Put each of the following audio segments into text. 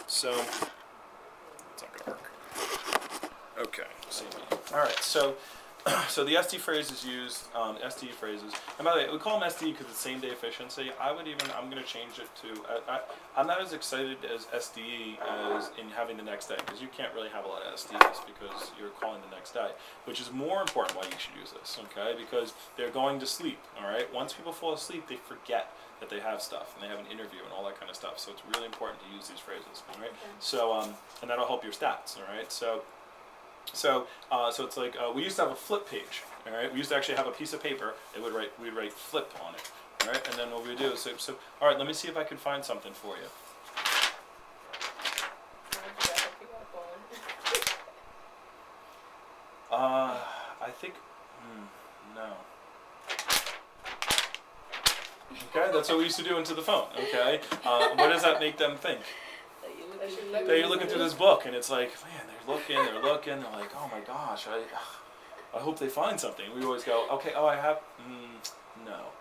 So it's not gonna work. Okay, see me. All right, so so the SD phrase is used, SDE phrases. And by the way, we call them SDE because it's same day efficiency. I'm going to change it to, I'm not as excited as SDE as in having the next day, because you can't really have a lot of SDEs because you're calling the next day, which is more important why you should use this, okay? Because they're going to sleep, all right? Once people fall asleep, they forget that they have stuff and they have an interview and all that kind of stuff. So it's really important to use these phrases, all right? Okay. So, and that'll help your stats, all right? So it's like we used to have a flip page. All right, we used to actually have a piece of paper. We'd write flip on it. All right, and then what we would do is all right, let me see if I can find something for you. I think no. Okay, that's what we used to do into the phone. Okay, what does that make them think? That you're looking through this book, and it's like, man, they're looking, they're like, oh my gosh, I hope they find something. We always go, okay, oh, I have, no.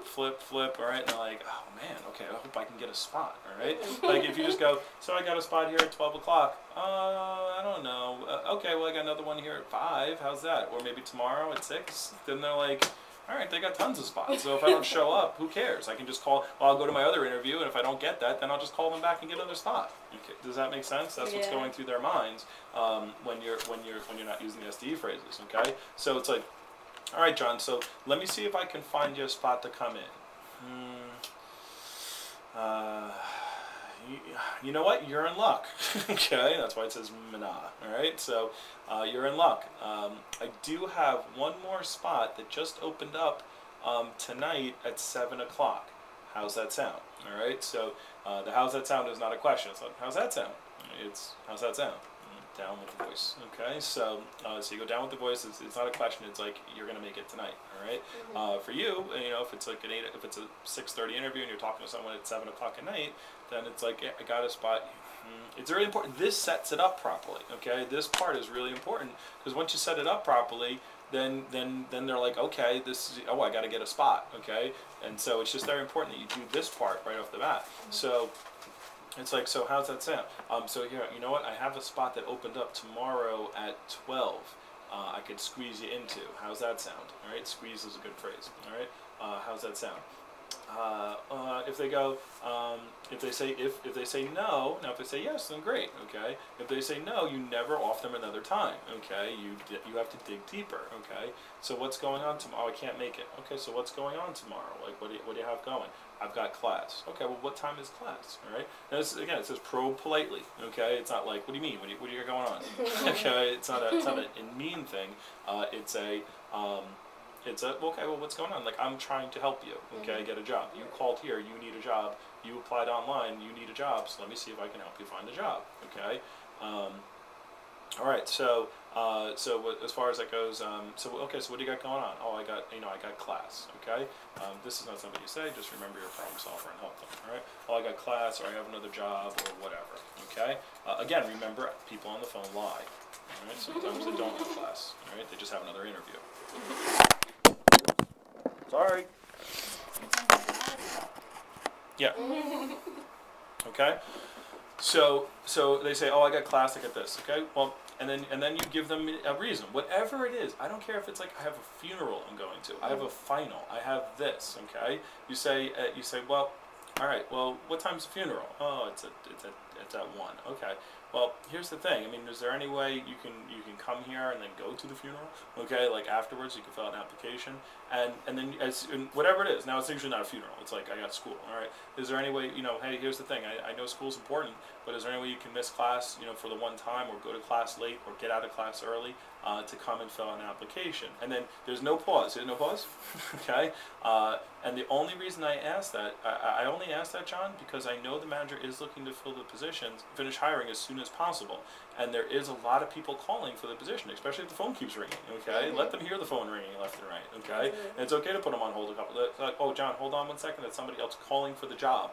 Flip, all right, and they're like, oh man, okay, I hope I can get a spot, all right? Like if you just go, so I got a spot here at 12 o'clock, I don't know, okay, well I got another one here at 5, how's that? Or maybe tomorrow at 6, then they're like, all right, they got tons of spots, so if I don't show up, who cares? I can just call, well, I'll go to my other interview, and if I don't get that, then I'll just call them back and get another spot. Okay. Does that make sense? That's what's going through their minds when you're not using the SDE phrases, okay? So it's like, all right, John, so let me see if I can find you a spot to come in. You know what? You're in luck. Okay, that's why it says mana. All right, so you're in luck. I do have one more spot that just opened up tonight at 7 o'clock. How's that sound? All right, so the how's that sound is not a question. It's like, how's that sound? It's how's that sound? Down with the voice. Okay, so you go down with the voice. It's not a question. It's like you're gonna make it tonight. All right. Mm-hmm. For you, you know, if it's like if it's a 6:30 interview and you're talking to someone at 7 o'clock at night, then it's like, yeah, I got a spot. It's really important. This sets it up properly. Okay, this part is really important because once you set it up properly, then they're like, okay, this is, oh, I got to get a spot. Okay, and so it's just very important that you do this part right off the bat. Mm-hmm. So. It's like, so how's that sound? So here, you know what? I have a spot that opened up tomorrow at 12. I could squeeze you into. How's that sound? All right, squeeze is a good phrase. All right, how's that sound? If they go, if they say no, now if they say yes, then great. Okay. If they say no, you never offer them another time. Okay. You have to dig deeper. Okay. So what's going on tomorrow? Oh, I can't make it. Okay. So what's going on tomorrow? Like what do you have going? I've got class. Okay. Well, what time is class? All right. Now this is, again, it says probe politely. Okay. It's not like, what do you mean? What do you got going on? Okay. It's not a mean thing. It's a okay, well, what's going on? Like, I'm trying to help you, okay, get a job. You called here, you need a job. You applied online, you need a job, so let me see if I can help you find a job, okay? All right, so as far as that goes, so what do you got going on? Oh, I got class, okay? This is not something you say, just remember your problem solver and help them, all right? Oh, I got class, or I have another job, or whatever, okay? Again, remember, people on the phone lie, all right? Sometimes they don't have class, all right? They just have another interview. Sorry. Yeah. Okay. So they say, oh, I got class, I got this. Okay. Well, and then you give them a reason, whatever it is. I don't care if it's like I have a funeral I'm going to, I have a final, I have this. Okay. You say, well, all right. Well, what time's the funeral? Oh, it's at 1. Okay. Well, here's the thing. I mean, is there any way you can come here and then go to the funeral? Okay, like afterwards you can fill out an application, and then and whatever it is. Now it's usually not a funeral. It's like I got school. All right. Is there any way, hey, here's the thing. I know school's important, but is there any way you can miss class, for the one time, or go to class late, or get out of class early, to come and fill out an application? And then there's no pause. There's no pause. Okay. And the only reason I asked that, I only asked that, John, because I know the manager is looking to fill the positions, finish hiring as soon as possible. And there is a lot of people calling for the position, especially if the phone keeps ringing, okay? Mm-hmm. Let them hear the phone ringing left and right, okay? And it's okay to put them on hold a couple, like, oh, John, hold on 1 second, that's somebody else calling for the job,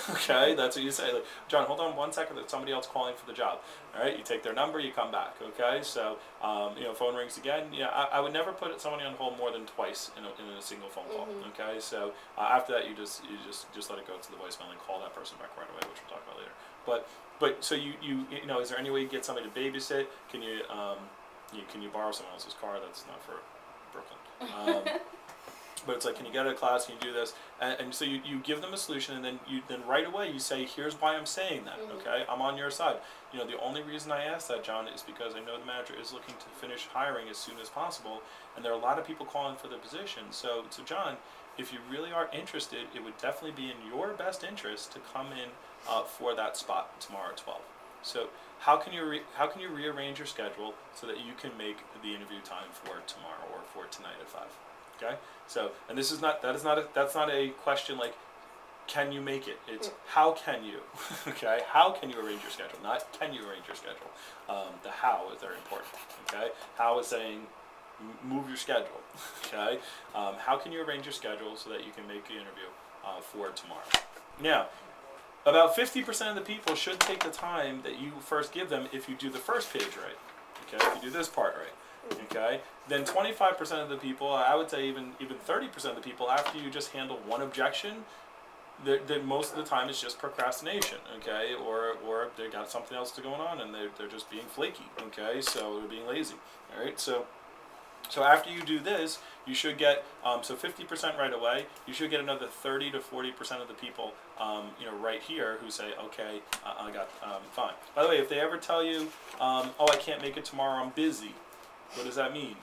Okay, that's what you say. Like, John, hold on 1 second. There's somebody else calling for the job. All right, you take their number, you come back. Okay, so phone rings again. Yeah, I would never put somebody on hold more than twice in a single phone call. Okay, so after that, you just let it go to the voicemail and call that person back right away, which we'll talk about later. But so you know, is there any way you get somebody to babysit? Can you borrow someone else's car? That's not for Brooklyn. But it's like, can you get out of class? Can you do this? And so you give them a solution, and then right away you say, here's why I'm saying that. Okay, I'm on your side. You know, the only reason I asked that, John, is because I know the manager is looking to finish hiring as soon as possible, and there are a lot of people calling for the position. So John, if you really are interested, it would definitely be in your best interest to come in for that spot tomorrow at 12. So how can you rearrange your schedule so that you can make the interview time for tomorrow or for tonight at 5? Okay, so and that's not a question like, can you make it? It's how can you? Okay, how can you arrange your schedule? Not can you arrange your schedule. The how is very important. Okay, how is saying move your schedule. Okay, how can you arrange your schedule so that you can make the interview for tomorrow? Now, about 50% of the people should take the time that you first give them if you do the first page right. Okay, if you do this part right. Okay, then 25% of the people, I would say even 30% of the people, after you just handle one objection, that most of the time it's just procrastination. Okay, or they got something else going on and they're just being flaky. Okay, so they're being lazy. All right, so after you do this, you should get 50% right away. You should get another 30 to 40% of the people, right here who say, okay, I got fine. By the way, if they ever tell you, oh, I can't make it tomorrow, I'm busy. What does that mean?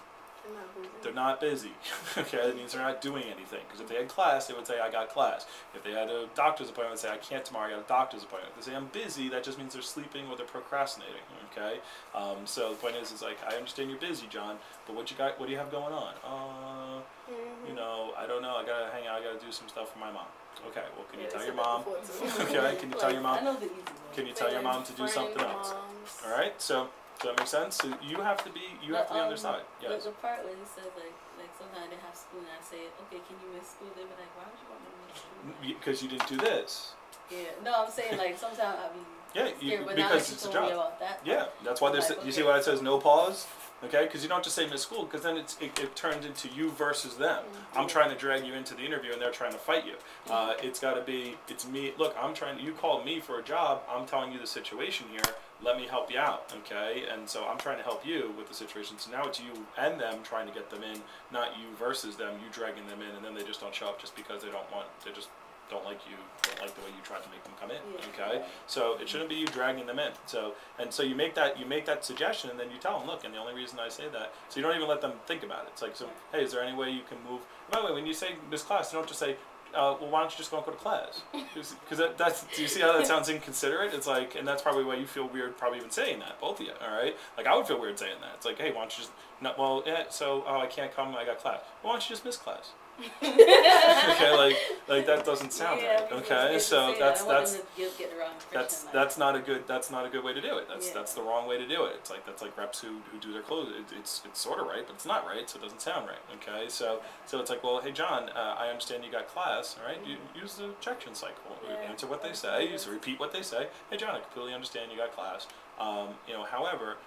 They're not busy. Okay, that means they're not doing anything. Because if they had class, they would say, I got class. If they had a doctor's appointment, they would say, I can't tomorrow, I got a doctor's appointment. If they say, I'm busy, that just means they're sleeping or they're procrastinating. Okay, so the point is like, I understand you're busy, John, but what do you have going on? I don't know, I gotta hang out, I gotta do some stuff for my mom. Okay, well, can you tell your mom? Okay, can you tell your mom? I know the easy one. Can you tell your mom to do something else? All right, so. Does that make sense? So you have to be on their side. Yes. The part where he says like sometimes they have school and I say, okay, can you miss school? They be like, why would you want me to miss school? Because you didn't do this. Yeah. No, I'm saying like sometimes I mean. Yeah, but because it's a job. About that yeah, that's why there's. You see why it says no pause? Okay, because you don't just say miss school, because then it turns into you versus them. I'm trying to drag you into the interview, and they're trying to fight you. It's got to be, it's me. Look, you called me for a job. I'm telling you the situation here. Let me help you out, okay? And so I'm trying to help you with the situation. So now it's you and them trying to get them in, not you versus them. You dragging them in, and then they just don't show up just because they just don't like you, don't like the way you tried to make them come in. Okay, so it shouldn't be you dragging them in. So you make that suggestion, and then you tell them, look, and the only reason I say that, so you don't even let them think about it. It's like, so hey, is there any way you can move? By the way, when you say this class, you don't just say, well, why don't you just go to class? Because that's, do you see how that sounds inconsiderate? It's like, and that's probably why you feel weird probably even saying that, both of you, all right? Like, I would feel weird saying that. It's like, hey, why don't you just, I can't come, I got class. Well, why don't you just miss class? Okay, like that doesn't sound right. Okay, so that's not a good way to do it. That's the wrong way to do it. It's like that's like reps who do their clothes. It's sort of right, but it's not right, so it doesn't sound right. Okay, so it's like, well, hey John, I understand you got class. All right, you use the objection cycle. Answer what they say. Repeat what they say. Hey John, I completely understand you got class. However,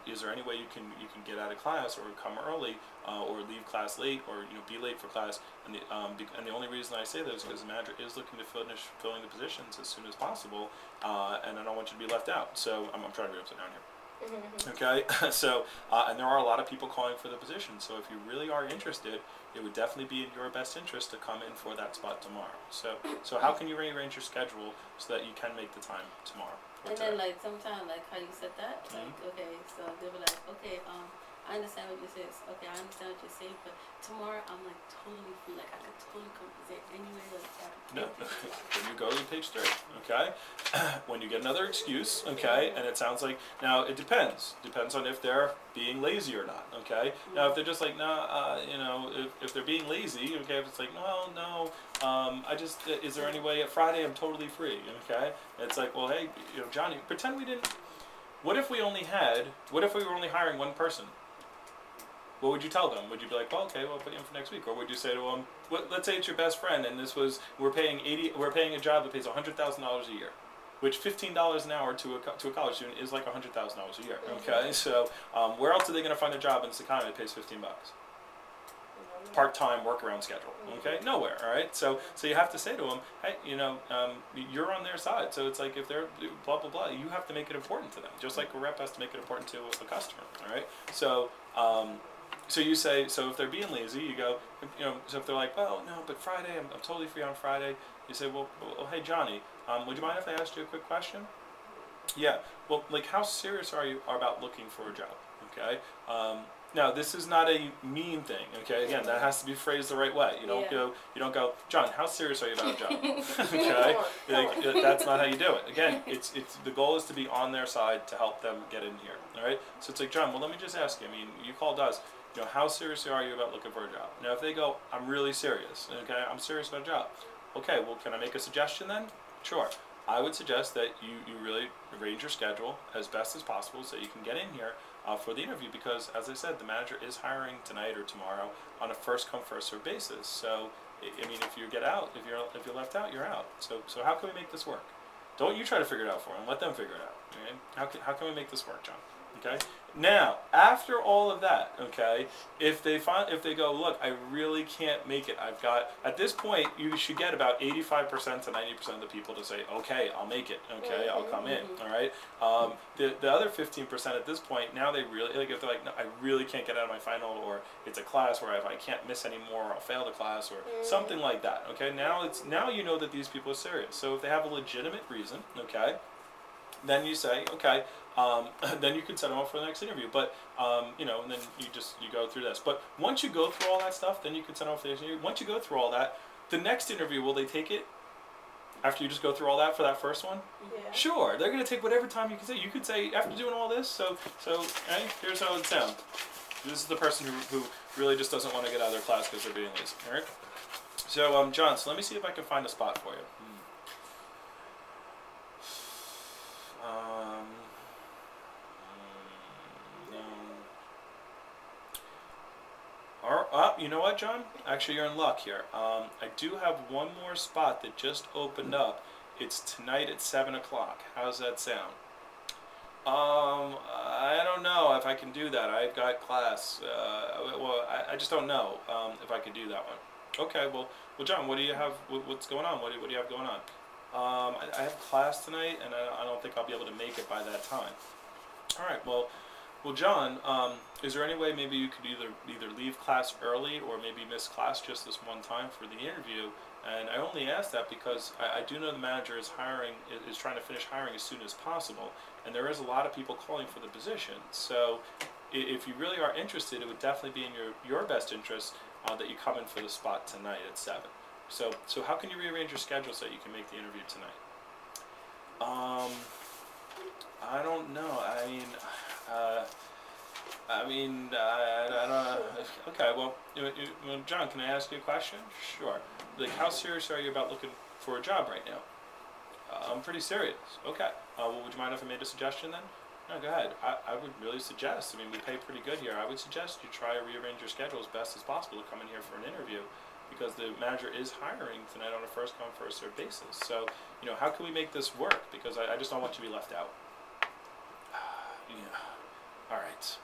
is there any way you can get out of class or come early or leave class late or be late for class? And the only reason I say that is because the manager is looking to finish filling the positions as soon as possible, and I don't want you to be left out. So I'm trying to read upside down here. Okay, so and there are a lot of people calling for the position. So if you really are interested, it would definitely be in your best interest to come in for that spot tomorrow. So how can you rearrange your schedule so that you can make the time tomorrow? And then like sometimes like how you said that, like okay, so they were like, okay, I understand what you said. Okay, I understand what you're saying, but tomorrow I'm like totally free. Like I could totally come present anyway like that. No, then you go to page 3. Okay, when you get another excuse, okay, and it sounds like now it depends on if they're being lazy or not. Okay, now if they're just like if they're being lazy, okay, if it's like no, I just is there any way at Friday I'm totally free? Okay, it's like, well, hey, Johnny, pretend we didn't. What if we were only hiring one person? what would you tell them? Would you be like, well, okay, well, I'll put you in for next week, or would you say to them, let's say it's your best friend, and we're paying a job that pays $100,000 a year, which $15 an hour to a college student is like $100,000 a year. Okay, so where else are they going to find a job in this economy that pays $15? Part-time workaround schedule. Okay, nowhere. All right, so you have to say to them, hey, you're on their side. So it's like if they're blah blah blah, you have to make it important to them, just like a rep has to make it important to a customer. All right, so so you say, so if they're being lazy, you go, so if they're like, well, no, but Friday, I'm totally free on Friday. You say, well, hey Johnny, would you mind if I asked you a quick question? Yeah. Well, like, how serious are you about looking for a job? Okay. Now, this is not a mean thing. Okay. Again, that has to be phrased the right way. You don't go, John, how serious are you about a job? Okay. That's not how you do it. Again, it's the goal is to be on their side to help them get in here. All right. So it's like, John, well, let me just ask you. I mean, you called us. How serious are you about looking for a job? Now, if they go, I'm really serious. Okay. I'm serious about a job. Okay. Well, can I make a suggestion then? Sure. I would suggest that you really arrange your schedule as best as possible so you can get in here for the interview, because, as I said, the manager is hiring tonight or tomorrow on a first come first served basis. So, I mean, if you get out, if you're left out, you're out. So how can we make this work? Don't you try to figure it out for them. Let them figure it out. Okay? How can we make this work, John? Okay. Now, after all of that, okay, if they go, look, I really can't make it. At this point, you should get about 85% to 90% of the people to say, okay, I'll make it. Okay, I'll come in. All right. The other 15% at this point, now they really, like, if they're like, no, I really can't get out of my final, or it's a class where if I can't miss anymore, I'll fail the class, or something like that. Okay. Now you know that these people are serious. So if they have a legitimate reason, okay, then you say, okay, then you can set them up for the next interview. But, and then you go through this. But once you go through all that stuff, then you can set them up for the next interview. Once you go through all that, the next interview, will they take it after you just go through all that for that first one? Yeah. Sure. They're going to take whatever time you can say. You could say, after doing all this, so hey, here's how it sounds. This is the person who really just doesn't want to get out of their class because they're being lazy. All right? So, John, so let me see if I can find a spot for you. You know what, John? Actually, you're in luck here. I do have one more spot that just opened up. It's tonight at 7 o'clock. How's that sound? I don't know if I can do that. I've got class. I just don't know if I could do that one. Okay, well, John, what do you have? What's going on? What do you have going on? I have class tonight, and I don't think I'll be able to make it by that time. All right, well, John, is there any way maybe you could either leave class early or maybe miss class just this one time for the interview? And I only ask that because I do know the manager is trying to finish hiring as soon as possible, and there is a lot of people calling for the position. So if you really are interested, it would definitely be in your best interest that you come in for the spot tonight at 7. So how can you rearrange your schedule so that you can make the interview tonight? I don't know. I don't know. Okay, well, John, can I ask you a question? Sure. Like, how serious are you about looking for a job right now? I'm pretty serious. Okay. Well, would you mind if I made a suggestion then? No, go ahead. I would really suggest, we pay pretty good here. I would suggest you try to rearrange your schedule as best as possible to come in here for an interview, because the manager is hiring tonight on a first come, first served basis. So, how can we make this work? Because I just don't want you to be left out. Yeah. All right.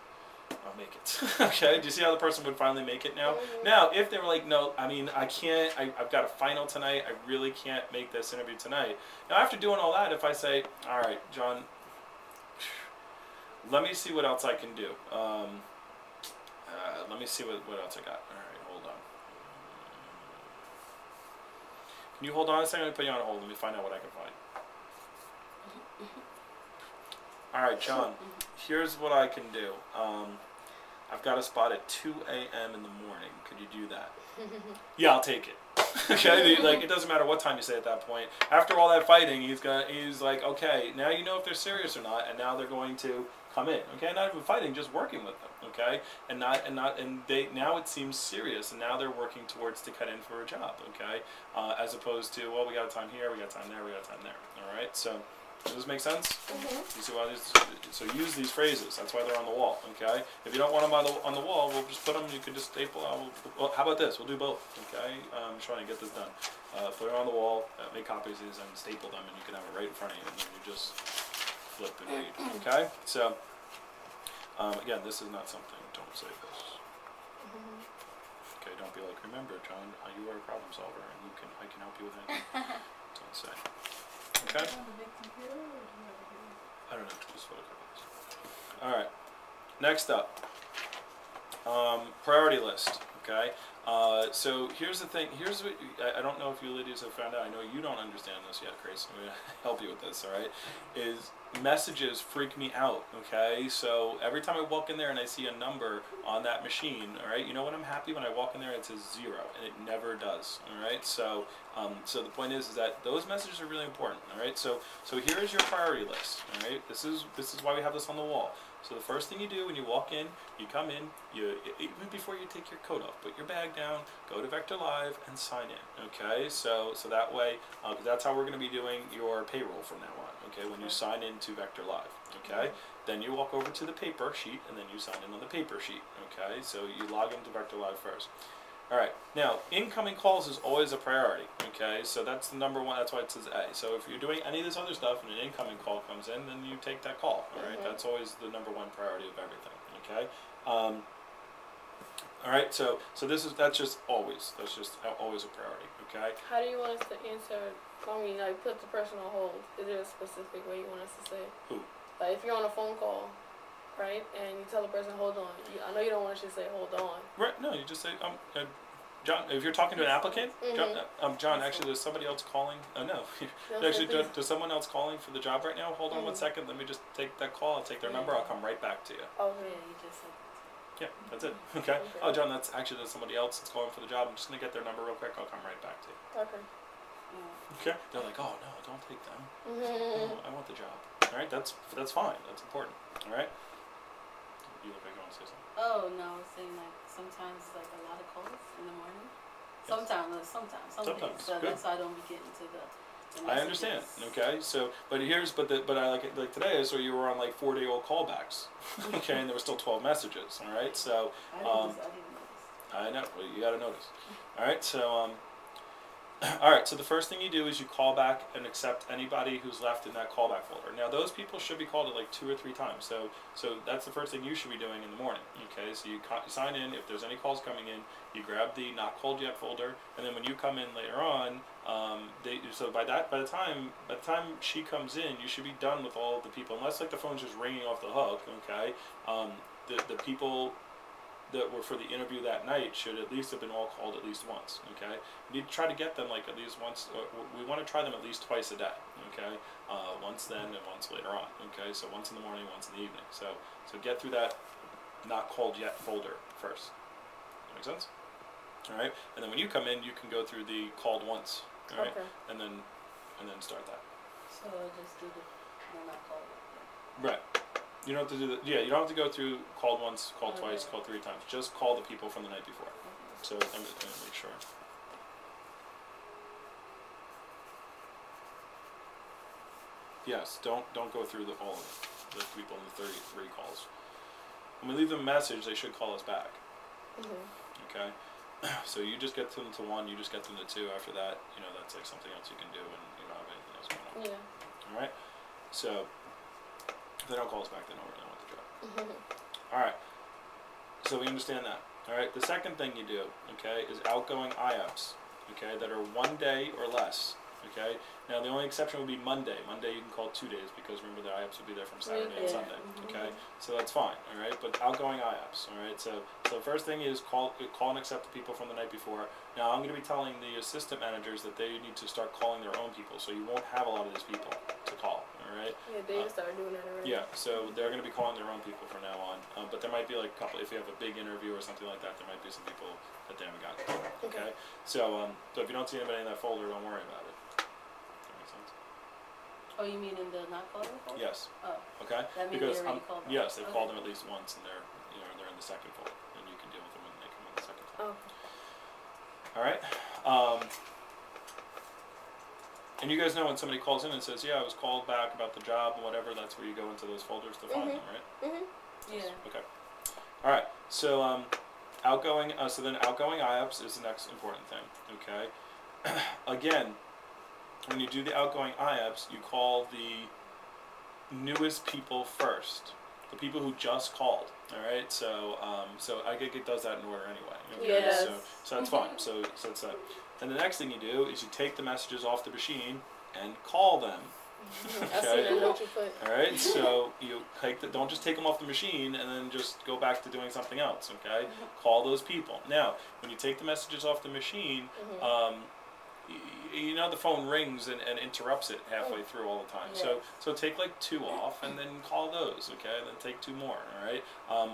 I'll make it. Okay, do you see how the person would finally make it now? Now, if they were like, no, I can't, I've got a final tonight, I really can't make this interview tonight. Now, after doing all that, if I say, all right, John, let me see what else I can do. Let me see what else I got. All right, hold on. Can you hold on a second? Let me put you on hold. Let me find out what I can find. All right, John, here's what I can do. I've got a spot at 2 a.m. in the morning. Could you do that? Yeah, I'll take it. Okay, like, it doesn't matter what time you say at that point. After all that fighting, he's like, okay, now you know if they're serious or not, and now they're going to come in. Okay, not even fighting, just working with them. Okay, and they now it seems serious, and now they're working towards to cut in for a job. Okay, as opposed to, well, we got time here, we got time there, we got time there. All right, so Does this make sense? Mhm. You see why these? So use these phrases. That's why they're on the wall. Okay. If you don't want them on the wall, we'll just put them. You can just staple. Well, how about this? We'll do both. Okay. I'm trying to get this done. Put it on the wall. Make copies of these and staple them, and you can have it right in front of you, and then you just flip and read. Okay. So again, this is not something. Don't say this. Mhm. Okay. Don't be like, remember, John, you are a problem solver, and I can help you with anything. Don't say. Okay. Do you have a big computer or do you have a big? I don't know, just photocopies. Alright, next up, priority list, okay? So here's the thing, here's what, I don't know if you ladies have found out, I know you don't understand this yet, Grace, I'm gonna help you with this, alright? Is messages freak me out, okay? So every time I walk in there and I see a number on that machine, alright, you know what, I'm happy when I walk in there and it says 0, and it never does, alright? So the point is that those messages are really important, alright? So here is your priority list, alright? This is why we have this on the wall. So the first thing you do when you walk in, you come in, even before you take your coat off, put your bag down, go to Vector Live, and sign in, okay? So that way, that's how we're going to be doing your payroll from now on, okay? When you sign into Vector Live, okay? Then you walk over to the paper sheet, and then you sign in on the paper sheet, okay? So you log into Vector Live first. Alright, now, incoming calls is always a priority, okay? So that's the number one, that's why it says A. So if you're doing any of this other stuff and an incoming call comes in, then you take that call, alright? That's always the number one priority of everything, okay? Alright, so that's just always a priority, okay? How do you want us to answer? Like put the person on hold. Is there a specific way you want us to say? Who? Like if you're on a phone call, right, and you tell the person hold on. I know you don't want us to say hold on. Right, no, you just say, John, if you're talking to an applicant, John, actually there's somebody else calling, no, actually, there's someone else calling for the job right now, hold on 1 second, let me just take that call, I'll take their number, I'll come right back to you. Okay. Yeah, you just said Yeah, that's it, okay? Oh, John, there's somebody else that's calling for the job, I'm just gonna get their number real quick, I'll come right back to you. Okay. Okay? They're like, oh, no, don't take them, Mhm. I want the job. Alright, that's fine, that's important, alright? You look like you wanna say something. Oh no, I was saying like sometimes like a lot of calls in the morning. Yes. Sometimes, some Sometimes, days. So good. that's why I don't be getting to the I understand, messages. okay, so, but I like today, so you were on like 4-day-old callbacks, okay, and there were still 12 messages, alright, so, I didn't notice. I know, well, you gotta notice, alright, so, alright, so the first thing you do is you call back and accept anybody who's left in that callback folder. Now those people should be called at like 2 or 3 times, so that's the first thing you should be doing in the morning, okay, so you sign in, if there's any calls coming in, you grab the not called yet folder, and then when you come in later on, by the time she comes in, you should be done with all of the people, unless like the phone's just ringing off the hook, okay, the people that were for the interview that night should at least have been all called at least once, okay? You need to try to get them like at least once, we want to try them at least twice a day, okay? Once then and once later on, okay? So once in the morning, once in the evening. So get through that not called yet folder first. That make sense? Alright? And then when you come in, you can go through the called once, alright? Okay. And then start that. So I'll just do the not call. Right. You don't have to do you don't have to go through called once, called twice, called 3 times. Just call the people from the night before. So I'm just gonna make sure. Yes, don't go through all of the people in the 33 calls. When we leave them a message, they should call us back. Okay? So you just get them to 1, you just get them to 2. After that, that's like something else you can do, and you don't have anything else going on. Yeah. All right. So if they don't call us back, they don't really want the job. All right. So we understand that. All right. The second thing you do, okay, is outgoing IAPs, okay, that are 1 day or less. Okay. Now the only exception would be Monday. Monday you can call 2 days because remember the IAPs will be there from Saturday and Sunday. Okay. So that's fine. All right. But outgoing IAPs. All right. So the first thing is call and accept the people from the night before. Now I'm going to be telling the assistant managers that they need to start calling their own people, so you won't have a lot of these people to call. All right. Yeah, they just started doing that already. Yeah, so they're going to be calling their own people from now on. But there might be like a couple, if you have a big interview or something like that, there might be some people that they haven't gotten. Okay? So if you don't see anybody in that folder, don't worry about it. That makes sense? Oh, you mean in the not calling folder? Yes. Oh, Okay? that means Because they already called them. yes, they've called them at least once, and they're in the second folder, and you can deal with them when they come in the second time. Okay. All right. And you guys know when somebody calls in and says, yeah, I was called back about the job and whatever, that's where you go into those folders to find them, right? Yeah. Okay. All right. So outgoing. So then outgoing IAPS is the next important thing. Okay. Again, when you do the outgoing IAPS, you call the newest people first. The people who just called. All right. So so I think it does that in order anyway. Okay? Yes. So that's fine. So that's that. And the next thing you do is you take the messages off the machine and call them. I see that note you put. All right, so you don't just take them off the machine and then just go back to doing something else. Okay, call those people. Now, when you take the messages off the machine, you know the phone rings and interrupts it halfway through all the time. Yes. So take like 2 off and then call those. Okay, and then take 2 more. All right.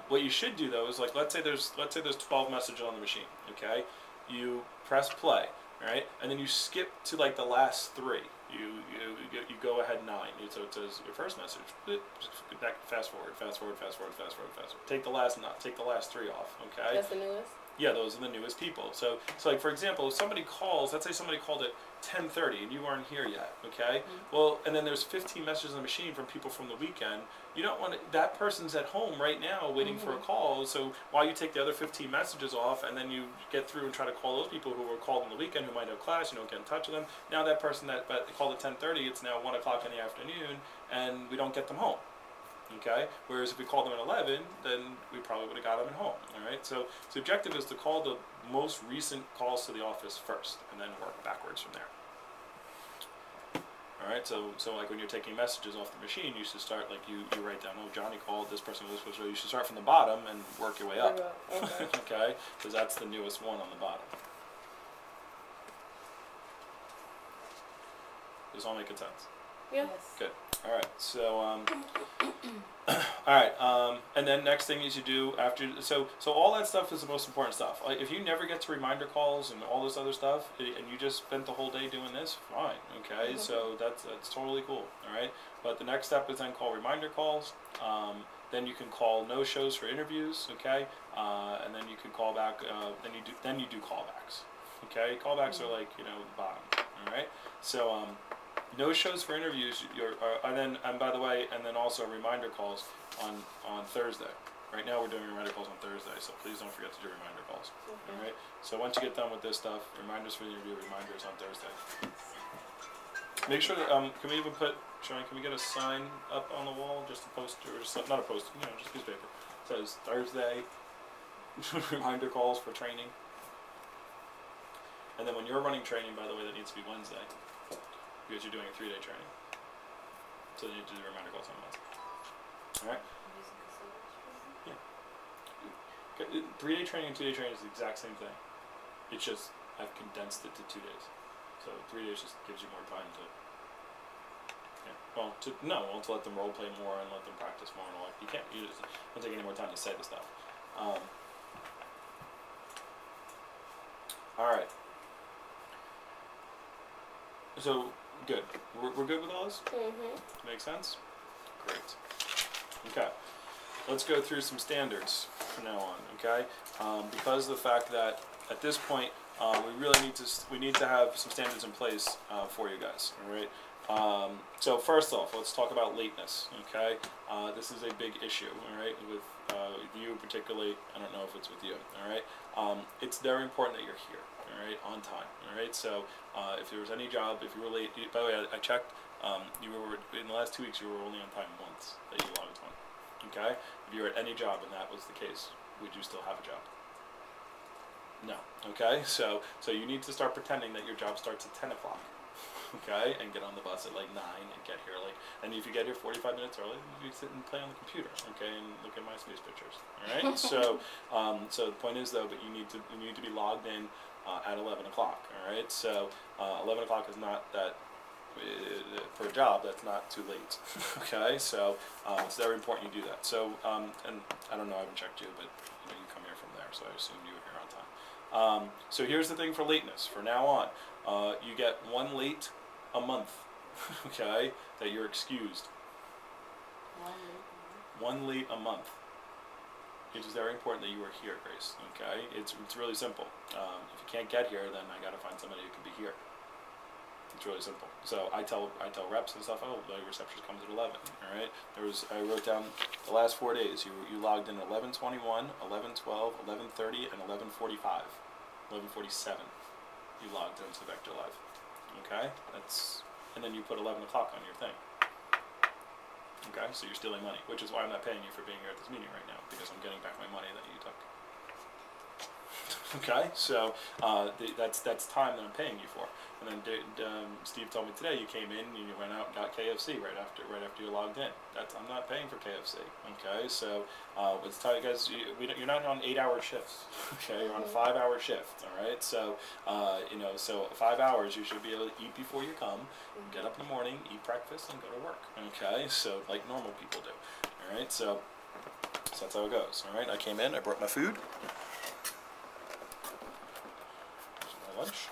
What you should do though is like let's say there's 12 messages on the machine. Okay, you press play. All right, and then you skip to like the last 3. You go ahead 9. So it says your first message. Back, fast forward. Take the last 3 off. Okay. That's the newest. Yeah, those are the newest people. So like for example, if somebody calls, let's say somebody called at 10:30 and you weren't here yet. Okay. Well, and then there's 15 messages on the machine from people from the weekend. You don't want to, that person's at home right now waiting for a call. So while you take the other 15 messages off and then you get through and try to call those people who were called on the weekend who might have class, you don't get in touch with them. Now that person that called at 10:30, it's now 1 o'clock in the afternoon and we don't get them home. Okay. Whereas if we called them at 11, then we probably would have got them at home. All right. So the objective is to call the most recent calls to the office first, and then work backwards from there. All right. So like when you're taking messages off the machine, you should start like you write down, oh, Johnny called this person. So you should start from the bottom and work your way up. Okay. Okay. Because that's the newest one on the bottom. Does this all making sense? Yeah. Yes. Good. All right. So all right. And then next thing is you do after. So all that stuff is the most important stuff. Like if you never get to reminder calls and all this other stuff, and you just spent the whole day doing this, fine. Okay. So that's totally cool. All right. But the next step is then call reminder calls. Then you can call no shows for interviews. Okay. And then you can call back. Then you do callbacks. Okay. Callbacks are like the bottom. All right. So no shows for interviews. And by the way, and then also reminder calls on Thursday. Right now we're doing reminder calls on Thursday, so please don't forget to do reminder calls. All right. So once you get done with this stuff, reminders for the interview, reminders on Thursday. Make sure that can we even put, Sean? Can we get a sign up on the wall, just a poster, or just not a poster, just a piece of paper. It says Thursday reminder calls for training. And then when you're running training, by the way, that needs to be Wednesday. Because you're doing a 3-day training. So you need to do the reminder calls on Wednesday. Alright? Yeah. 3-day training and 2-day training is the exact same thing. It's just, I've condensed it to 2 days. So 3 days just gives you more time to, to let them role play more and let them practice more and all that. You don't take any more time to say the stuff. Alright. So, good. We're good with all this? Make sense? Great. Okay. Let's go through some standards from now on, okay? Because of the fact that at this point, we need to have some standards in place for you guys, all right? So first off, let's talk about lateness, okay? This is a big issue, all right, with you particularly. I don't know if it's with you, all right? It's very important that you're here, all right, on time, all right? So if there was any job, if you were late, by the way, I checked, you were, in the last 2 weeks, you were only on time once that you logged on, okay? If you were at any job and that was the case, would you still have a job? No, okay? So you need to start pretending that your job starts at 10 o'clock. Okay, and get on the bus at like 9 and get here and if you get here 45 minutes early, you sit and play on the computer, okay, and look at MySpace pictures. All right. So the point is though, but you need to be logged in at 11 o'clock. All right. So 11 o'clock is not that for a job. That's not too late. Okay. So it's very important you do that. So and I don't know, I haven't checked you, but you come here from there, so I assume you were here on time. So here's the thing for lateness. For now on. You get 1 late a month, okay, that you're excused. 1 late a month. It is very important that you are here, Grace, okay? It's really simple. If you can't get here, then I gotta find somebody who can be here. It's really simple. So I tell reps and stuff, oh, your reception comes at 11. All right. I wrote down the last 4 days. You logged in 11:21, 11:12, 11:30, and 11:45. 11:47. You logged into Vector Live. Okay. And then you put 11 o'clock on your thing. Okay. So you're stealing money, which is why I'm not paying you for being here at this meeting right now, because I'm getting back my money that you took. Okay, so that's time that I'm paying you for. And then Steve told me today you came in and you went out and got KFC right after you logged in. I'm not paying for KFC. Okay, so let's tell you guys, you're not on 8-hour shifts. Okay, you're on a 5-hour shift. All right, so so 5 hours you should be able to eat before you come, get up in the morning, eat breakfast, and go to work. Okay, so like normal people do. All right, so that's how it goes. All right, I came in, I brought my food. Lunch.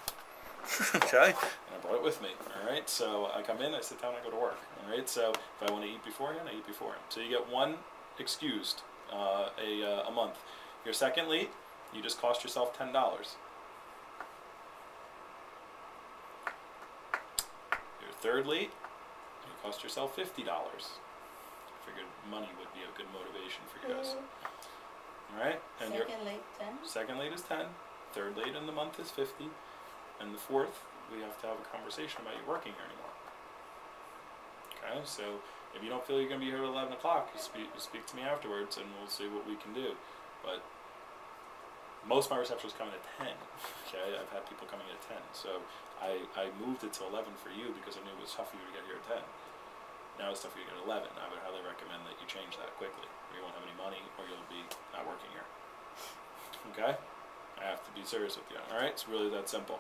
Okay, and I brought it with me. All right, so I come in, I sit down, I go to work. All right, so if I want to eat beforehand, I eat beforehand. So you get one excused a month. Your second late, you just cost yourself $10. Your third late, you cost yourself $50. Figured money would be a good motivation for you guys. All right, and second late is 10. Third late in the month is 50, and the fourth, we have to have a conversation about you working here anymore. Okay, so if you don't feel you're going to be here at 11 o'clock, you speak to me afterwards, and we'll see what we can do. But most of my receptions come in at 10. Okay, I've had people coming in at 10, so I moved it to 11 for you because I knew it was tough for you to get here at 10. Now it's tough for you to get at 11. I would highly recommend that you change that quickly, or you won't have any money, or you'll be not working here. Okay? I have to be serious with you. All right, it's really that simple.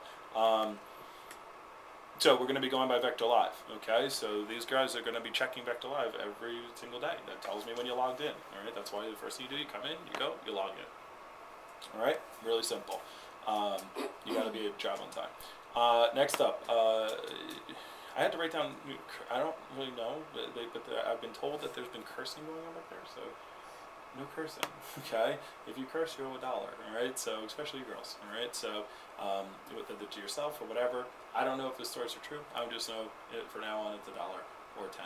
So we're going to be going by Vector Live. Okay, so these guys are going to be checking Vector Live every single day. That tells me when you logged in. All right, that's why the first thing you do, you come in, you go, you log in. All right, really simple. You got to be a job on time. Next up, I had to write down. I don't really know, but I've been told that there's been cursing going on up there. So. No cursing, okay? If you curse, you owe $1, all right? So, especially girls, all right? So, whether to yourself or whatever, I don't know if the stories are true. I just know for now on it's $1 or 10.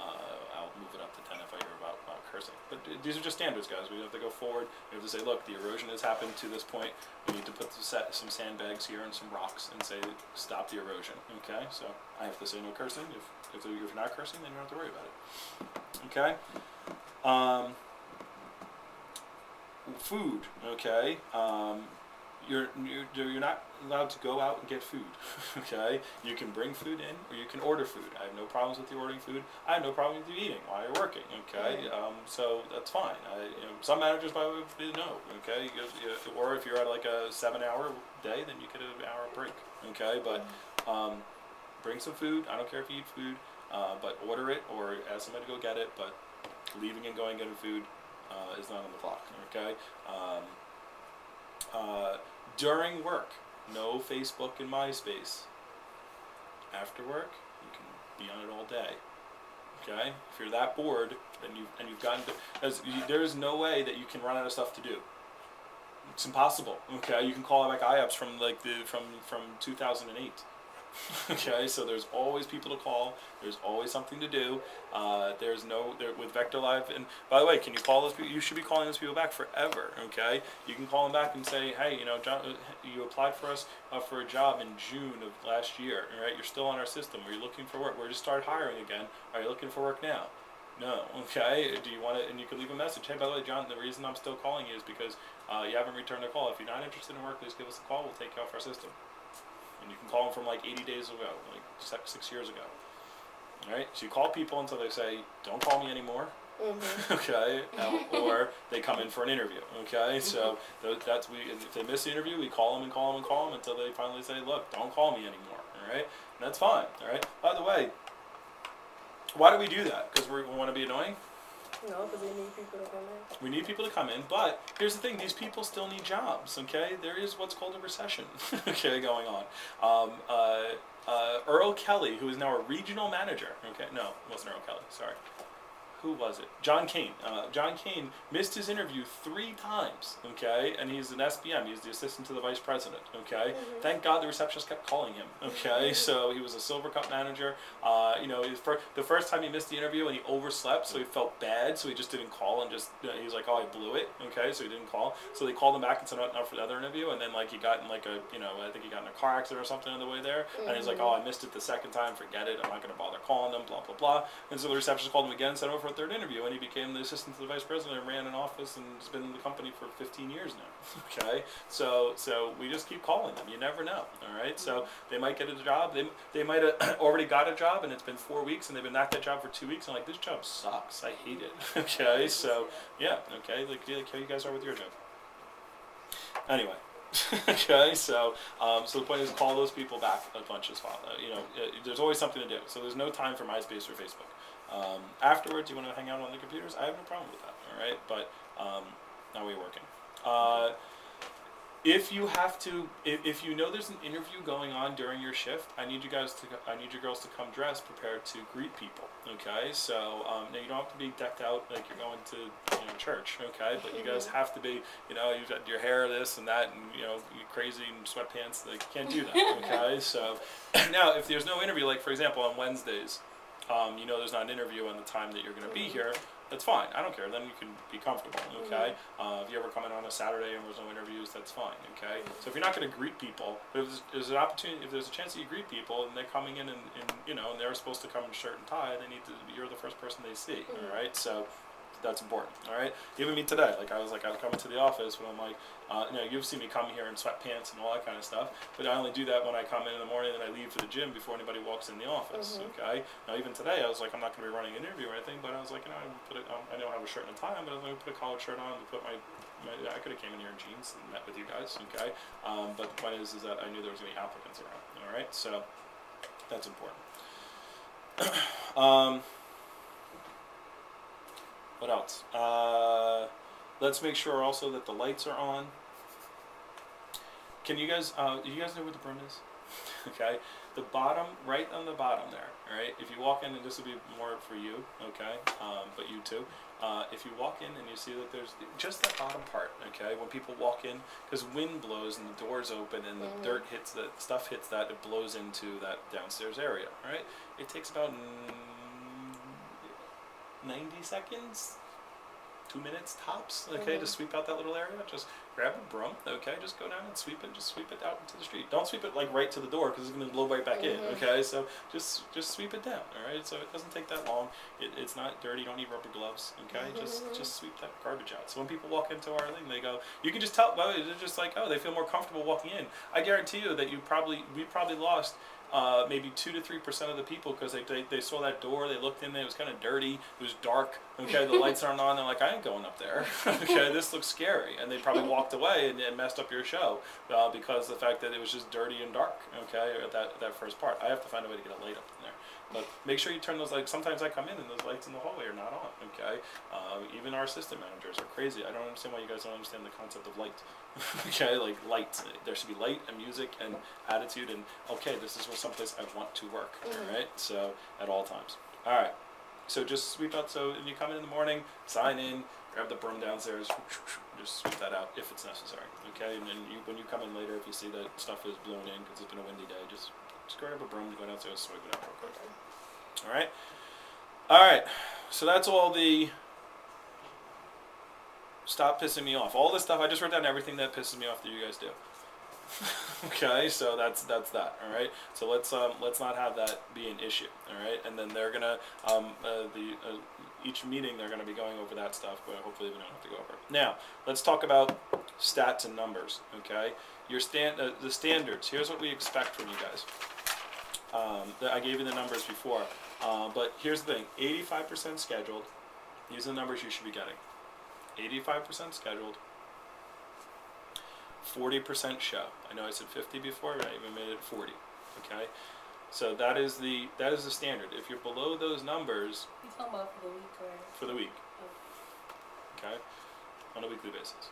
I'll move it up to 10 if I hear about cursing. But these are just standards, guys. We have to go forward. We have to say, look, the erosion has happened to this point. We need to put some sandbags here and some rocks and say, stop the erosion, okay? So, I have to say no cursing. If you're not cursing, then you don't have to worry about it, okay? Food, okay? You're not allowed to go out and get food, okay? You can bring food in, or you can order food. I have no problems with you ordering food. I have no problem with you eating while you're working, okay? So that's fine. Some managers, by the way, no, okay? Or if you're at like a 7-hour day, then you get an hour break, okay? But bring some food. I don't care if you eat food, but order it or ask somebody to go get it. But leaving and going and getting food is not on the clock, okay? During work, no Facebook and MySpace. After work, you can be on it all day, okay? If you're that bored, then you've gotten to, there's no way that you can run out of stuff to do. It's impossible, okay? You can call back IAPS from like from 2008. Okay, so there's always people to call. There's always something to do. With Vector Live. And by the way, can you call those people? You should be calling those people back forever. Okay, you can call them back and say, hey, John, you applied for us for a job in June of last year. All right, you're still on our system. Are you looking for work? We're just started hiring again. Are you looking for work now? No. Okay. Do you want it? And you can leave a message. Hey, by the way, John, the reason I'm still calling you is because you haven't returned a call. If you're not interested in work, please give us a call. We'll take you off our system. And you can call them from like 80 days ago, like 6 years ago. Right? So you call people until they say, don't call me anymore. Mm-hmm. Okay? Or they come in for an interview. Okay? Mm-hmm. So if they miss the interview, we call them and call them and call them until they finally say, look, don't call me anymore. All right? And that's fine. All right? By the way, why do we do that? Because we want to be annoying? No, because we need people to come in. We need people to come in, but here's the thing, these people still need jobs, okay? There is what's called a recession, okay, going on. Earl Kelly, who is now a regional manager, okay? No, it wasn't Earl Kelly, sorry. who was it? John Kane. John Kane missed his interview 3 times, okay? And he's an SPM. He's the assistant to the vice president, okay? Mhm. Thank God the receptionist kept calling him, okay? So he was a Silver Cup manager. You know, the first time he missed the interview and he overslept, so he felt bad, so he just didn't call and just, he was like, oh, I blew it, okay? So he didn't call. So they called him back and said, no, for the other interview, and then, like, he got in, like, I think he got in a car accident or something on the way there, and he's like, oh, I missed it the second time, forget it, I'm not going to bother calling them, blah, blah, blah. And so the receptionist called him again and sent him over for a third interview, and he became the assistant to the vice president and ran an office and has been in the company for 15 years now. Okay, so we just keep calling them. You never know. All right, so they might get a job. They might have already got a job, and it's been 4 weeks, and they've been at that job for 2 weeks, and like, this job sucks. I hate it. Okay, so yeah, okay, like how you guys are with your job. Anyway. Okay, so the point is, call those people back a bunch as well. There's always something to do. So there's no time for MySpace or Facebook. Afterwards, you want to hang out on the computers? I have no problem with that. All right, but now we're working. If you have to, if you know there's an interview going on during your shift, I need you girls to come dressed, prepared to greet people. Okay, so now you don't have to be decked out like you're going to church. Okay, but you guys have to be, you've got your hair this and that, and you crazy in sweatpants. Like, you can't do that. Okay, so now if there's no interview, like for example on Wednesdays, there's not an interview on the time that you're going to be here. That's fine. I don't care. Then you can be comfortable. Okay. If you ever come in on a Saturday and there's no interviews, that's fine. Okay. So if you're not going to greet people, but if there's an opportunity, if there's a chance that you greet people and they're coming in and and they're supposed to come in shirt and tie, you're the first person they see. All right. So that's important. All right. Even me today, I was coming to the office, but I'm like, you've seen me come here in sweatpants and all that kind of stuff, but I only do that when I come in the morning and I leave for the gym before anybody walks in the office. Okay. Now even today, I was like, I'm not going to be running an interview or anything, but I was like, I don't have a shirt and a tie on, but I was going to put a collared shirt on and put I could have came in here in jeans and met with you guys. Okay. But the point is that I knew there was going to be applicants around. All right. So that's important. What else? Let's make sure also that the lights are on. Can you guys, do you guys know where the broom is? Okay, the bottom, right on the bottom there, alright? If you walk in, and this will be more for you, okay, but you too. If you walk in and you see that there's just that bottom part, okay, when people walk in, because wind blows and the doors open and the dirt hits that, stuff hits that, it blows into that downstairs area, alright? It takes about 90 seconds, 2 minutes tops, okay, to sweep out that little area. Just grab a broom, okay, just go down and sweep it, just sweep it out into the street. Don't sweep it like right to the door because it's going to blow right back in, okay, so just sweep it down, alright, so it doesn't take that long, it's not dirty, you don't need rubber gloves, okay, just sweep that garbage out. So when people walk into our thing, they go, you can just tell, well, they're just like, oh, they feel more comfortable walking in. I guarantee you that we probably lost maybe 2 to 3% of the people because they saw that door, they looked in there, it was kind of dirty, it was dark, okay, the lights aren't on, they're like, I ain't going up there, okay, this looks scary, and they probably walked away and messed up your show because of the fact that it was just dirty and dark, okay, at that first part. I have to find a way to get a light up in there. But make sure you turn those lights. Sometimes I come in and those lights in the hallway are not on, okay? Even our assistant managers are crazy. I don't understand why you guys don't understand the concept of light. Okay, like light. There should be light and music and attitude and, okay, this is someplace I want to work, alright? So, at all times. Alright, so just sweep out. So if you come in the morning, sign in, grab the broom downstairs, just sweep that out if it's necessary, okay? And then when you come in later, if you see that stuff is blown in because it's been a windy day, just grab a broom, go downstairs, sweep it out real quick. Alright? Alright, so that's all the stop pissing me off. All this stuff, I just wrote down everything that pisses me off that you guys do. Okay, so that's that, alright? So let's not have that be an issue, alright? And then they're gonna, each meeting they're gonna be going over that stuff, but hopefully we don't have to go over it. Now, let's talk about stats and numbers, okay? Your the standards, here's what we expect from you guys. I gave you the numbers before, but here's the thing, 85% scheduled, these are the numbers you should be getting. 85% scheduled, 40% show. I know I said 50 before, but I even made it 40, okay? So that is the standard. If you're below those numbers... You're talking about for the week, right? For the week, okay? On a weekly basis.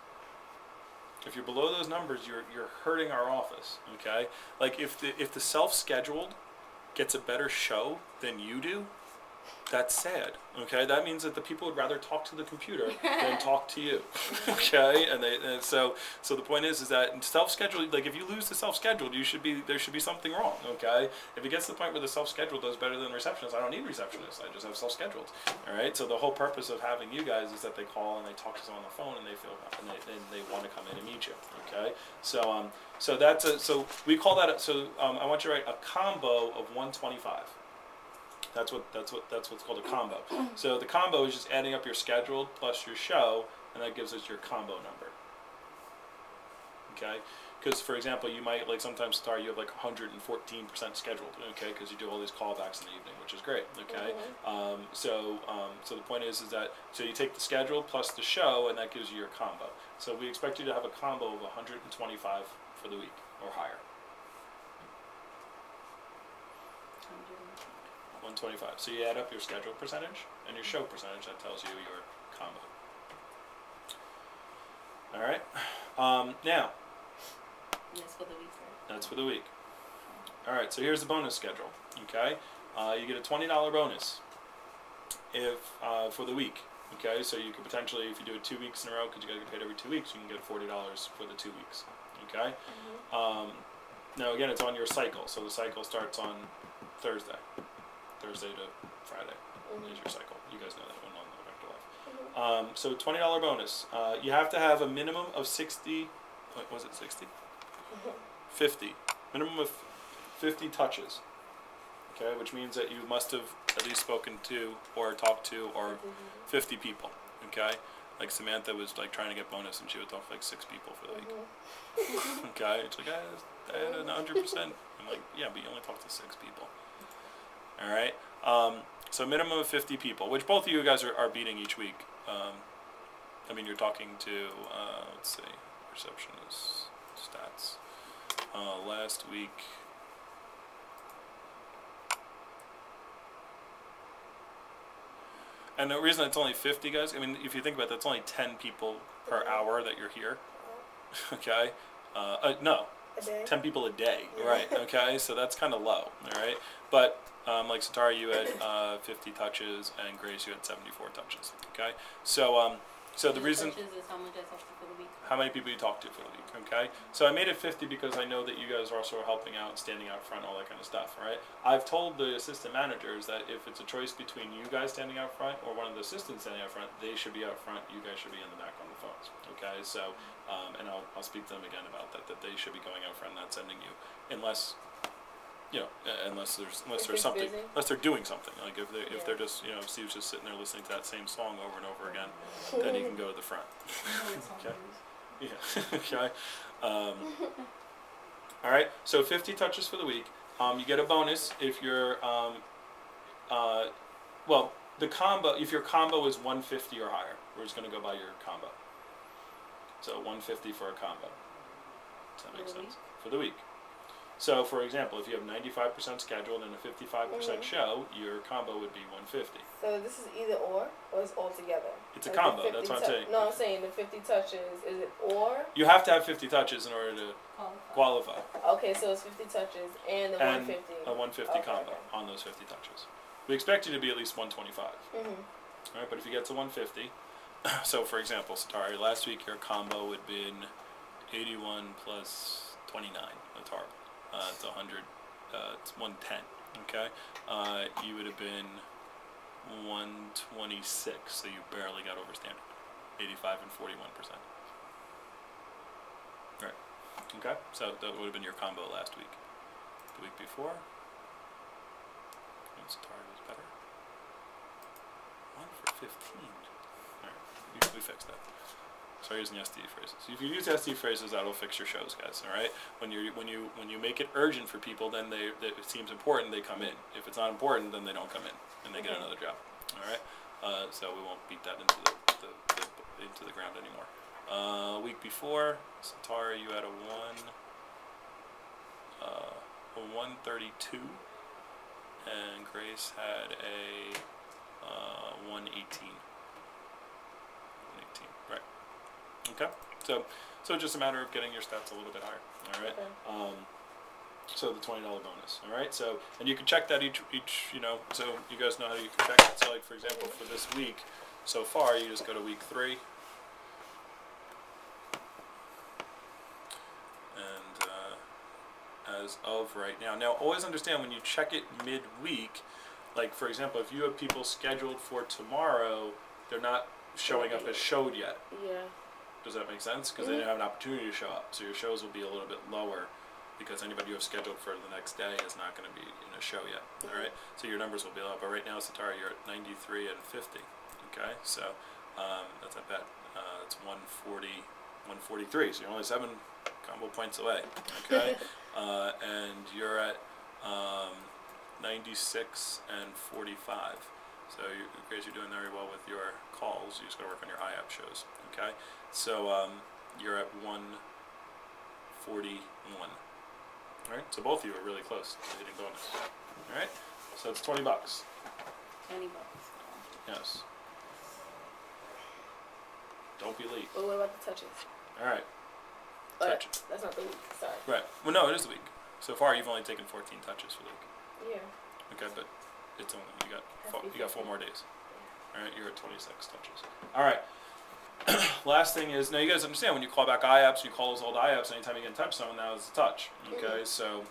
If you're below those numbers, you're hurting our office, okay? Like if the self-scheduled gets a better show than you do, That's sad. Okay, that means that the people would rather talk to the computer than talk to you. Okay, and so the point is that self-scheduled, like if you lose the self-scheduled, there should be something wrong. Okay, if it gets to the point where the self-scheduled does better than the receptionist, I don't need receptionists. I just have self-scheduled. All right, so the whole purpose of having you guys is that they call and they talk to someone on the phone and they want to come in and meet you. Okay, so that's so we call that I want you to write a combo of 125. That's what's called a combo. So the combo is just adding up your scheduled plus your show, and that gives us your combo number. Okay, because for example, you might sometimes you have 114% scheduled. Okay, because you do all these callbacks in the evening, which is great. Okay, so the point is that you take the scheduled plus the show, and that gives you your combo. So we expect you to have a combo of 125 for the week or higher. 125. So you add up your scheduled percentage and your show percentage. That tells you your combo. All right. Now. That's for the week, right? That's for the week. All right. So here's the bonus schedule. Okay. You get a $20 bonus if for the week. Okay. So you could potentially, if you do it 2 weeks in a row, because you got to get paid every 2 weeks, you can get $40 for the 2 weeks. Okay. Now again, it's on your cycle. So the cycle starts on Thursday to Friday is your cycle. You guys know that one on the Vector Life. So $20 bonus. You have to have a minimum of 60. Was it 60? 50. Minimum of 50 touches. Okay, which means that you must have at least spoken to or talked to or 50 people. Okay, like Samantha was trying to get bonus and she would talk to 6 people for the week. Okay, it's like I had 100%. I'm like, yeah, but you only talked to 6 people. All right. So minimum of 50 people, which both of you guys are beating each week. I mean, you're talking to let's see, receptionist stats. Last week. And the reason it's only 50 guys, I mean, if you think about it, that's only 10 people per hour that you're here. Okay. No. A day? 10 people a day, right? Okay, so that's kind of low, all right. But like Satara, you had 50 touches, and Grace, you had 74 touches. Okay, so the reason Touches is how much I talked to for the week. how many people you talk to for the week. Okay, so I made it 50 because I know that you guys are also helping out, standing out front, all that kind of stuff. Right? I've told the assistant managers that if it's a choice between you guys standing out front or one of the assistants standing out front, they should be out front. You guys should be in the back on the phones. Okay, so and I'll speak to them again about that they should be going out front, not sending you, unless unless there's something, busy. unless they're doing something. Like if they're just if Steve's just sitting there listening to that same song over and over again, then he can go to the front. Okay. Yeah. Okay. All right. So 50 touches for the week. You get a bonus if you're the combo. If your combo is 150 or higher, we're just going to go by your combo. So 150 for a combo. Does that make sense? For the week. So, for example, if you have 95% scheduled and a 55% show, your combo would be 150. So this is either or it's all together? It's a combo, that's what I'm saying. No, I'm saying the 50 touches, is it or? You have to have 50 touches in order to qualify. Okay, so it's 50 touches and the 150. A 150 combo on those 50 touches. We expect you to be at least 125. All right, but if you get to 150, so for example, Satari, last week your combo would have been 81 plus 29. That's horrible. It's 100. It's 110. Okay. You would have been 126, so you barely got over standard. 85 and 41%. Right. Okay. So that would have been your combo last week. The week before, Satari was better. 1 for 15. All right. We fixed that. Start using STD phrases. If you use STD phrases, that'll fix your shows, guys. All right. When you make it urgent for people, then it seems important. They come in. If it's not important, then they don't come in, and they get another job. All right. So we won't beat that into the ground anymore. Week before, Satara, you had a 132, and Grace had a 118. Right. Okay, so just a matter of getting your stats a little bit higher. All right. So the $20 bonus. All right. So and you can check that each so you guys know how you can check it. So like for example for this week, so far you just go to week 3. And as of right now. Now always understand when you check it midweek, like for example if you have people scheduled for tomorrow, they're not showing up as showed yet. Yeah. Does that make sense? Because they didn't have an opportunity to show up. So your shows will be a little bit lower because anybody you have scheduled for the next day is not going to be in a show yet. All right. So your numbers will be low. But right now, Satara, you're at 93 and 50. Okay. So that's not bad. That's 140, 143. So you're only 7 combo points away. Okay. And you're at 96 and 45. So you guys are doing very well with your calls. You just got to work on your IAP shows. Okay. So you're at 141. All right. So both of you are really close to hitting bonus. All right. So it's $20. $20. Yes. Don't be late. But what about the touches? All right. Touch. That's not the week. Sorry. Right. Well, no, it is the week. So far, you've only taken 14 touches for the week. Yeah. Okay, but it's only you got Has to be 4 50. more days. All right, you're at 26 touches. All right. Last thing is, now you guys understand when you call back IAPs, you call those old IAPs. Anytime you can touch someone, now is a touch. Okay, so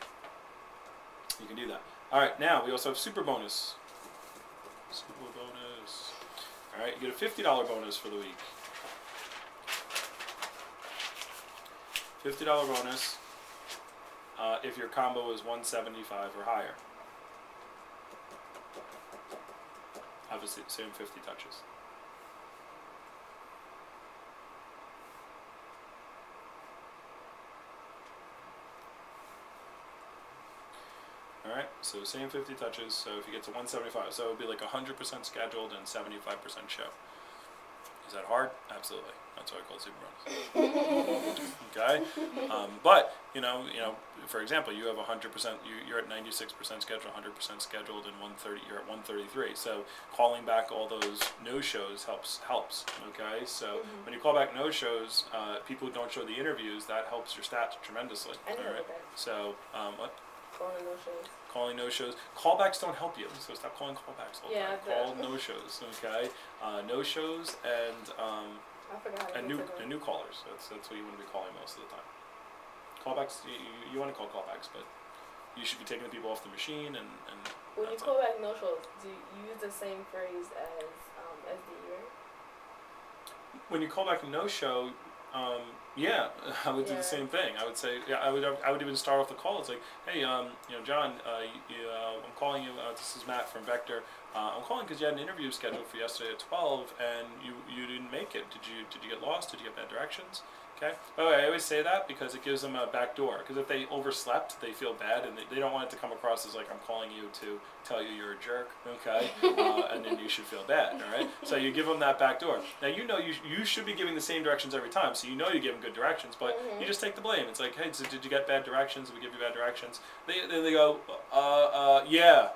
you can do that. All right, now we also have super bonus. Super bonus. All right, you get a $50 bonus for the week. $50 bonus if your combo is 175 or higher. Obviously, same 50 touches. Alright, so same 50 touches, so if you get to 175, so it would be like 100% scheduled and 75% show. Is that hard? Absolutely. That's why I call it super bonus. Okay? But, you know, for example, you have 100%, you're at 96% scheduled, 100% scheduled, and 130, you're at 133. So calling back all those no-shows helps, okay? So when you call back no-shows, people who don't show the interviews, that helps your stats tremendously. I know Alright? that. So, what? Calling no shows. Calling no-shows. Callbacks don't help you, so stop calling callbacks all the Yeah, time. Call no-shows, okay? No-shows and I forgot. new callers. That's what you want to be calling most of the time. Callbacks, you want to call callbacks, but you should be taking the people off the machine and When you that's call back no shows, do you use the same phrase as the year? when you call back a no-show, yeah, I would do the same thing. I would say, yeah, I would even start off the call. It's like, hey, John, I'm calling you. This is Matt from Vector. I'm calling because you had an interview scheduled for yesterday at 12, and you didn't make it. Did you get lost? Did you get bad directions? Okay. By the way, I always say that because it gives them a back door. Because if they overslept, they feel bad, and they don't want it to come across as like I'm calling you to tell you you're a jerk. Okay. And then you should feel bad. All right. So you give them that back door. Now you should be giving the same directions every time, so you give them good directions, but you just take the blame. It's like, hey, so did you get bad directions? Did we give you bad directions? They go, yeah.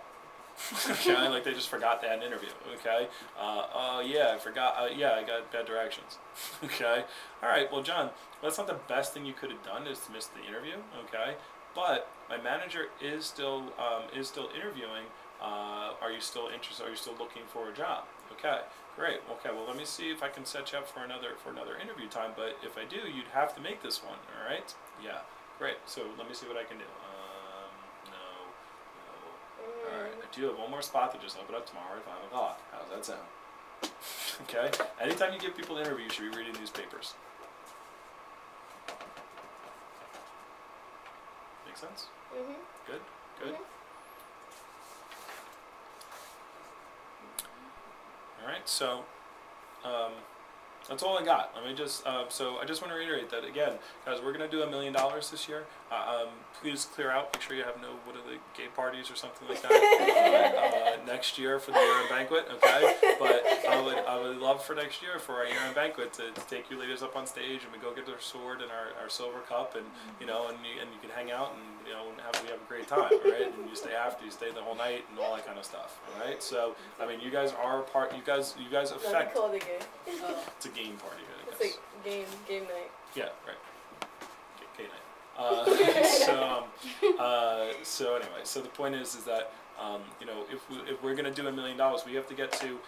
Okay, like they just forgot they had an interview. Okay, yeah, I forgot. Yeah, I got bad directions. Okay, all right. Well, John, that's not the best thing you could have done is to miss the interview. Okay, but my manager is still interviewing. Are you still interested? Are you still looking for a job? Okay, great. Okay, well, let me see if I can set you up for another interview time. But if I do, you'd have to make this one. All right? Yeah, great. So let me see what I can do. Alright, I do have one more spot to just open up tomorrow at 5 o'clock. How's that sound? Okay? Anytime you give people an interview, you should be reading these papers. Make sense? Good? Good? Alright, so, that's all I got. Let me just, so I just want to reiterate that again, guys, we're going to do $1 million this year. Please clear out, make sure you have no, gay parties or something like that next year for the year-end banquet, okay? But I would love for next year for our year-end banquet to take you ladies up on stage and we go get our sword and our silver cup and, and you can hang out and, we have a great time, all right? And you stay the whole night and all that kind of stuff, all right? So, I mean, you guys are part, you guys affect. Call it game. It's a game party, I It's guess. like game night. Yeah, right. K night. So anyway, so the point is that you know, if we're gonna do $1 million, we have to get to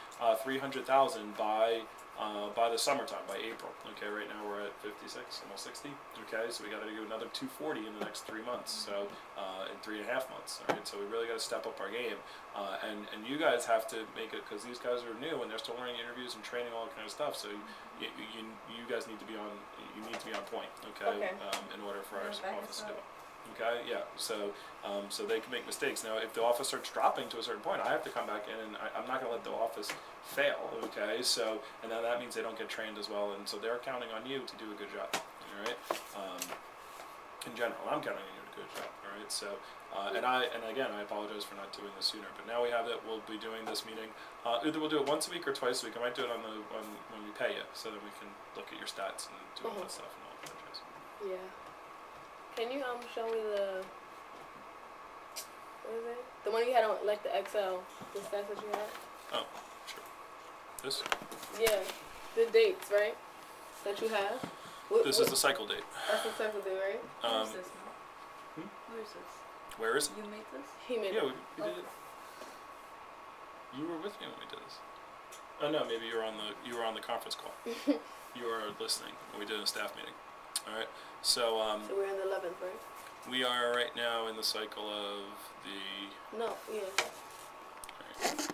300,000 by the summertime, by April. Okay, right now we're at 56, almost 60. Okay, so we got to do another 240 in the next 3 months. So in 3.5 months. All right, so we really got to step up our game, and you guys have to make it, because these guys are new and they're still learning interviews and training, all that kind of stuff. So you guys need to be on. You need to be on point. Okay. In order for our office to do it. Okay, yeah, so they can make mistakes. Now, if the office starts dropping to a certain point, I have to come back in, and I'm not going to let the office fail, okay? So, and then that means they don't get trained as well, and so they're counting on you to do a good job, all right? In general, I'm counting on you to do a good job, all right? So, and again, I apologize for not doing this sooner, but now we have it. We'll be doing this meeting. Either we'll do it once a week or twice a week. I might do it when we pay you, so that we can look at your stats and do all that stuff and all that jazz. Yeah. Can you show me the, what is it? The one you had on, like the Excel, the stats that you had? Oh, sure. This? Yeah, the dates, right? That you have. This is the cycle date. That's the cycle date, right? Who is this now? Who is this? Where is it? You made this? He made Yeah, it. we did it. You were with me when we did this. Oh no, maybe you were on the conference call. You were listening when we did a staff meeting. All right. So So we're in the 11th, right? we are right now in the cycle of the. No, yeah. All right.